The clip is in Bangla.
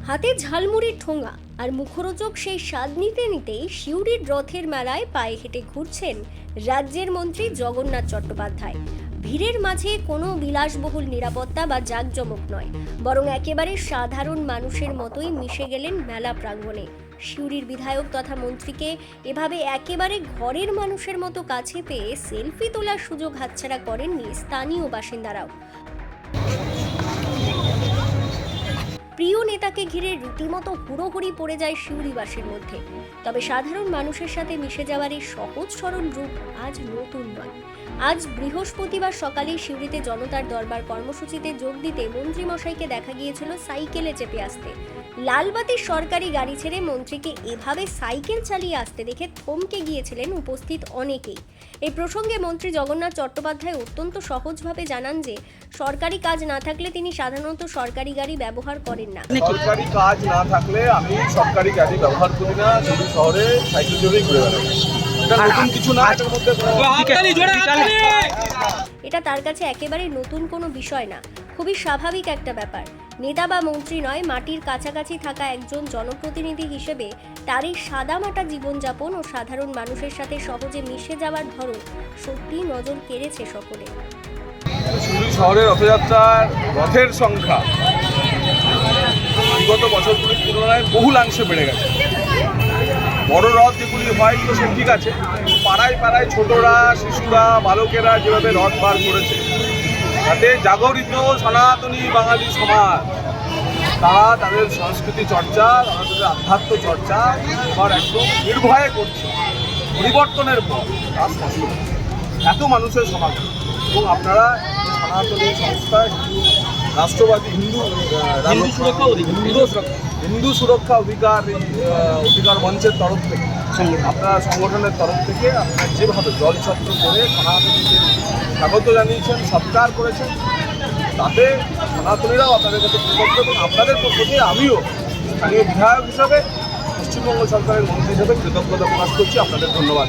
হাতে ঝালমুড়ির ঠোঙা আর মুখরোচক সেই স্বাদ নিতে নিতেই সিউড়ির রথের মেলায় পায়ে হেঁটে ঘুরছেন রাজ্যের মন্ত্রী জগন্নাথ চট্টোপাধ্যায়। ভিড়ের মাঝে কোনো বিলাসবহুল নিরাপত্তা বা জাঁকজমক নয়, বরং একেবারে সাধারণ মানুষের মতোই মিশে গেলেন মেলা প্রাঙ্গণে। সিউড়ির বিধায়ক তথা মন্ত্রীকে এভাবে একেবারে ঘরের মানুষের মতো কাছে পেয়ে সেলফি তোলার সুযোগ হাতছাড়া করেননি স্থানীয় বাসিন্দারাও। প্রিয় নেতাকে ঘিরে রীতিমতো হুড়োহুড়ি পড়ে যায় সিউড়িবাসীর মধ্যে। তবে সাধারণ মানুষের সাথে মিশে যাওয়ার এই সহজ সরল রূপ আজ নতুন নয়। আজ বৃহস্পতিবার সকালে সিউড়িতে জনতার দরবার কর্মসূচিতে যোগ দিতে মন্ত্রীমশাইকে দেখা গিয়েছিল সাইকেলে চেপে আসতে। লালবাতির সরকারি গাড়ি ছেড়ে মন্ত্রীকে এভাবে সাইকেল চালিয়ে আসতে দেখে থমকে গিয়েছিলেন উপস্থিত অনেকেই। এই প্রসঙ্গে মন্ত্রী জগন্নাথ চট্টোপাধ্যায় অত্যন্ত সহজভাবে জানান যে সরকারি কাজ না থাকলে তিনি সাধারণত সরকারি গাড়ি ব্যবহার করেন না। সরকারি কাজ না থাকলে আমি সরকারি গাড়ি ব্যবহার করি না, শুধু শহরে সাইকেল চড়েই ঘুরে বেড়াই। এটা নতুন কিছু না, এটার মধ্যে এটা তার কাছে একেবারে নতুন কোনো বিষয় না, খুবই স্বাভাবিক একটা ব্যাপার। নেতা বা মন্ত্রী নয়, মাটির কাছাকাছি থাকা একজন জনপ্রতিনিধি হিসেবে তার এই সাদামাটা জীবনযাপন ও সাধারণ মানুষের সাথে সহজে মিশে যাওয়ার ধরন সত্যিই নজর কেড়েছে সকলে। সিউড়ি শহরের রথযাত্রার রথের সংখ্যা বিগত বছরগুলির তুলনায় বহুলাংশে বেড়ে গেছে। বড় রথ যেগুলি হয় তো সে ঠিক আছে, পাড়ায় পাড়ায় ছোটরা, শিশুরা, বালকেরা যেভাবে রথ বার করেছে, তাতে জাগরিত সনাতনী বাঙালি সমাজ তারা তাদের সংস্কৃতি চর্চা, তাদের আধ্যাত্ম চর্চা এবার একদম নির্ভয়ে করছে। পরিবর্তনের পর তার স্পষ্ট এত মানুষের সমাগম, এবং আপনারা সনাতনী সংস্থা রাষ্ট্রবাদী হিন্দু সুরক্ষা অধিকার মঞ্চের তরফ থেকে, আপনারা সংগঠনের তরফ থেকে আপনারা যেভাবে জলছত্র করে সনাতনীদের স্বাগত জানিয়েছেন, সৎকার করেছেন, তাতে সনাতনীরাও আপনাদের কাছে কৃতজ্ঞ। এবং আপনাদের প্রতি আমিও স্থানীয় বিধায়ক হিসাবে, পশ্চিমবঙ্গ সরকারের মন্ত্রী হিসেবে কৃতজ্ঞতা প্রকাশ করছি। আপনাদের ধন্যবাদ।